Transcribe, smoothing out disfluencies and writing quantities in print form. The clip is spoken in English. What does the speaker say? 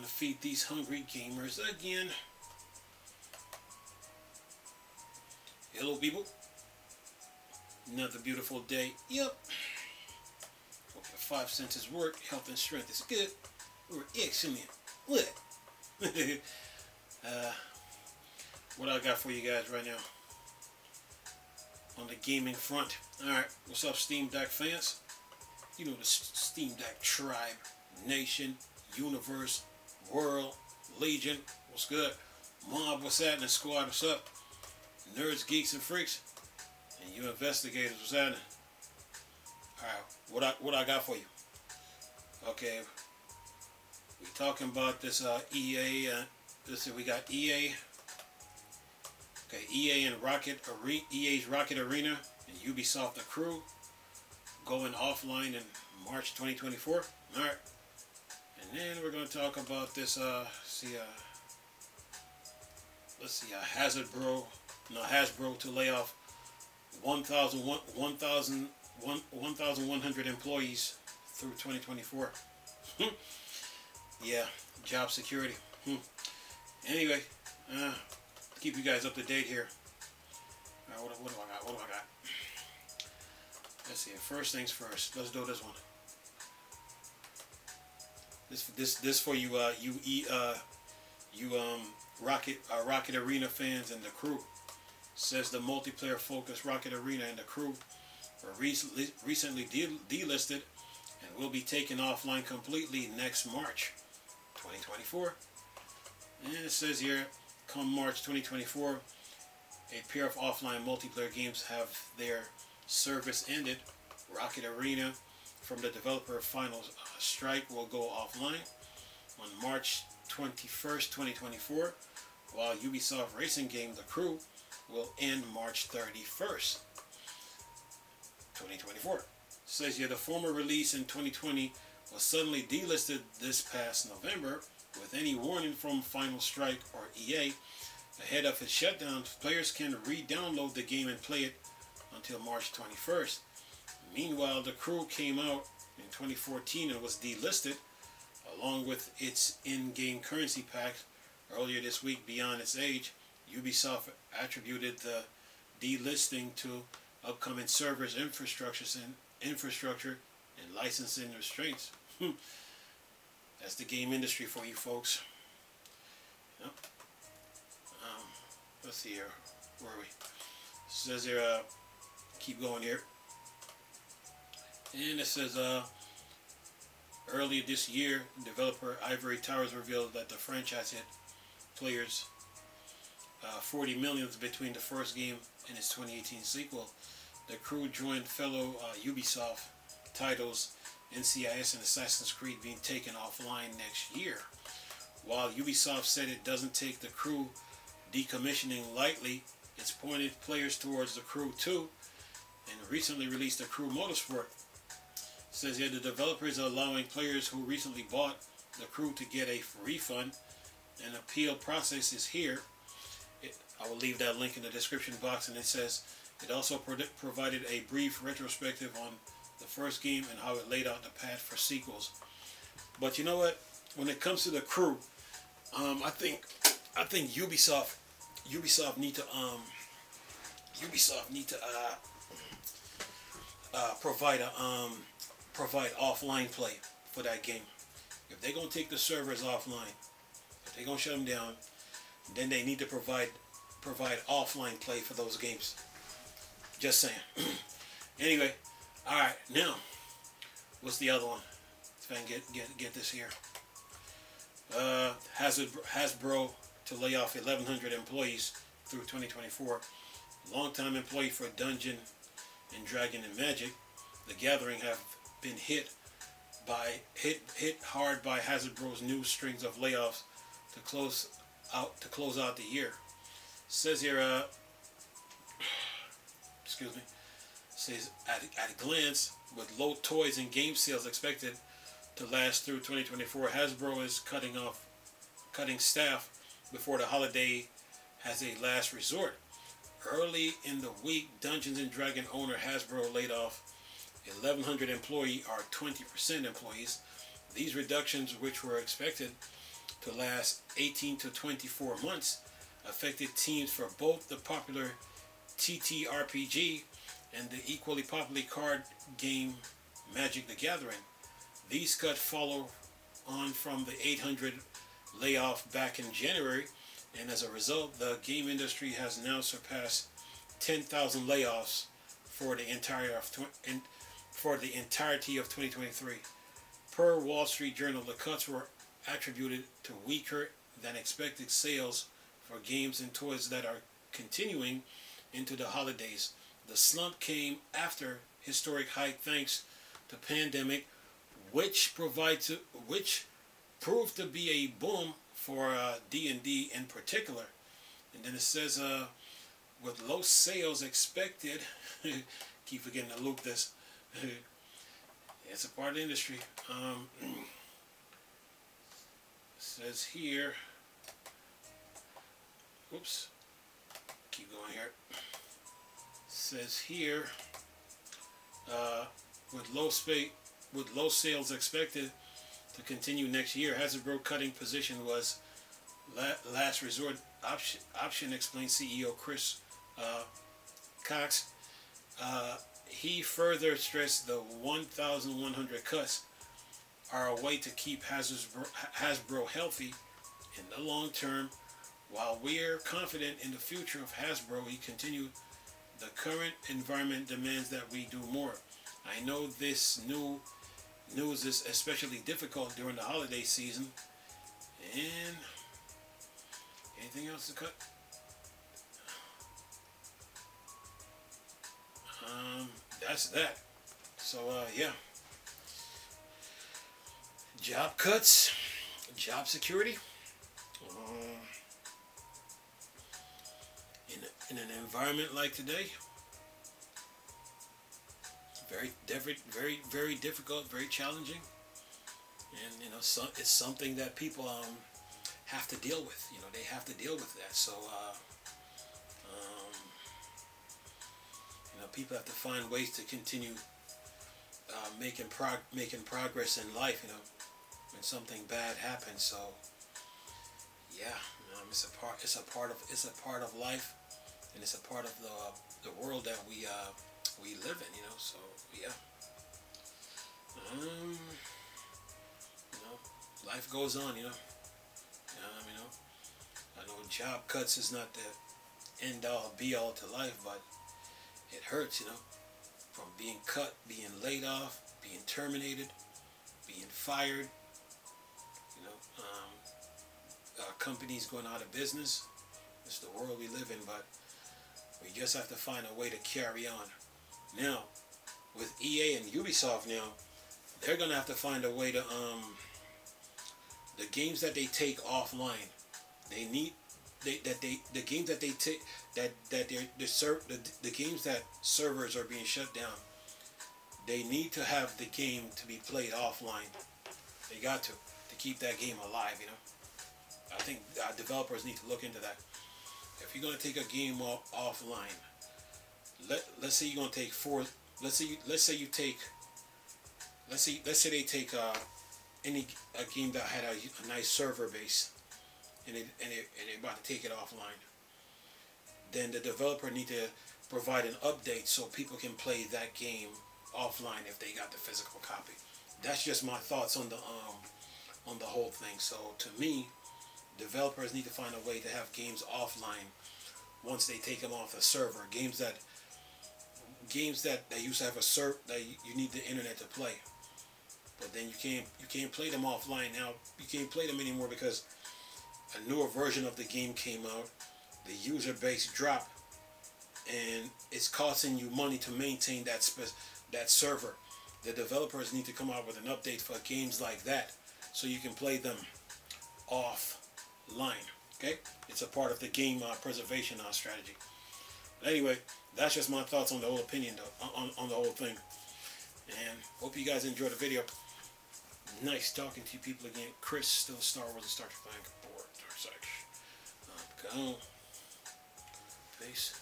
Trying to feed these hungry gamers again. Hello, people. Another beautiful day. Yep. Hope your 5 senses work. Health and strength is good. We're excellent. What? What I got for you guys right now on the gaming front. Alright, what's up, Steam Deck fans? You know the Steam Deck tribe, nation, universe, world, legion. What's good? Mob, what's happening? Squad, what's up? Nerds, geeks, and freaks. And you investigators, what's happening? Alright, what I got for you? Okay, we talking about this EA. We got EA. Okay, EA and EA's Rocket Arena and Ubisoft The Crew going offline in March 2024. All right, and then we're going to talk about this. Hasbro to lay off 1,100 employees through 2024. Yeah, job security. Anyway, keep you guys up to date here. What do I got? Let's see. First things first. Let's do this one. This for you. Rocket Arena fans and the crew. Says the multiplayer focused Rocket Arena and the crew were recently delisted and will be taken offline completely next March 2024. And it says here, come March 2024, a pair of offline multiplayer games have their service ended. Rocket Arena from the developer Final Strike will go offline on March 21st, 2024, while Ubisoft racing game The Crew will end March 31st, 2024. It says here the former release in 2020 was suddenly delisted this past November with any warning from Final Strike or EA. Ahead of its shutdown, players can re-download the game and play it until March 21st. Meanwhile, The Crew came out in 2014 and was delisted along with its in-game currency pack earlier this week. Beyond its age, Ubisoft attributed the delisting to upcoming servers infrastructure and licensing restraints. That's the game industry for you folks. Yep. Let's see here. Where are we? It says here, keep going here. And it says, earlier this year, developer Ivory Towers revealed that the franchise hit players 40 million between the first game and its 2018 sequel. The Crew joined fellow Ubisoft titles NCIS and Assassin's Creed being taken offline next year. While Ubisoft said it doesn't take The Crew decommissioning lightly, it's pointed players towards The Crew 2 and recently released The Crew Motorsport. It says here the developers are allowing players who recently bought The Crew to get a refund. An appeal process is here. I will leave that link in the description box, and it says it also provided a brief retrospective on the first game and how it laid out the path for sequels. But you know what? When it comes to The Crew, I think Ubisoft need to provide offline play for that game. If they're gonna take the servers offline, if they're gonna shut them down, then they need to provide offline play for those games. Just saying. Anyway, all right. Now, what's the other one? If I can get this here. Hasbro to lay off 1,100 employees through 2024. Longtime employee for Dungeon and Dragon and Magic, The Gathering have been hit hard by Hasbro's new strings of layoffs to close out the year. It says here, says at a glance, with low toys and game sales expected to last through 2024, Hasbro is cutting staff before the holiday as a last resort. Early in the week, Dungeons and Dragon owner Hasbro laid off 1,100 employees, or 20% employees. These reductions, which were expected, to last 18 to 24 months affected teams for both the popular TTRPG and the equally popular card game Magic the Gathering. These cuts follow on from the 800 layoff back in January, and as a result, the game industry has now surpassed 10,000 layoffs for the entirety of 2023. Per Wall Street Journal, the cuts were attributed to weaker than expected sales for games and toys that are continuing into the holidays. The slump came after historic hike thanks to pandemic, which proved to be a boom for D&D in particular. And then it says, with low sales expected, keep forgetting to loop this. It's a part of the industry. Says here, oops, keep going here. Says here, with low sales expected to continue next year, Hasbro cutting position was last resort option, explained CEO Chris Cox. He further stressed the 1,100 cuts are a way to keep Hasbro healthy in the long term. While we're confident in the future of Hasbro, he continued, the current environment demands that we do more. I know this news is especially difficult during the holiday season. And anything else to cut? That's that. So yeah, job cuts, job security. In an environment like today, very difficult, very challenging, and it's something that people have to deal with. They have to deal with that. So people have to find ways to continue making progress in life. When something bad happens. So yeah, it's a part of life, and it's a part of the world that we live in. So yeah. Life goes on. I know job cuts is not the end all be all to life, but it hurts, from being cut, being laid off, being terminated, being fired, companies going out of business. It's the world we live in, but we just have to find a way to carry on. Now, with EA and Ubisoft now, they're going to have to find a way to, the games that they take offline, the games that they take, the games that servers are being shut down, they need to have the game to be played offline. They got to keep that game alive. I think developers need to look into that. If you're going to take a game offline, let's say you're going to take let's say they take a game that had a nice server base, and they're about to take it offline. Then the developer need to provide an update so people can play that game offline if they got the physical copy. That's just my thoughts on the whole thing. So to me, developers need to find a way to have games offline once they take them off the server. Games that used to have a server that you need the internet to play, but then you can't play them offline now. You can't play them anymore because a newer version of the game came out. The user base dropped, and it's costing you money to maintain that server. The developers need to come out with an update for games like that, so you can play them offline. Okay, it's a part of the game preservation strategy. But anyway, that's just my thoughts on the whole opinion, on the whole thing. And hope you guys enjoyed the video. Nice talking to you people again. Chris, still Star Wars and Star Trek fan board. Peace.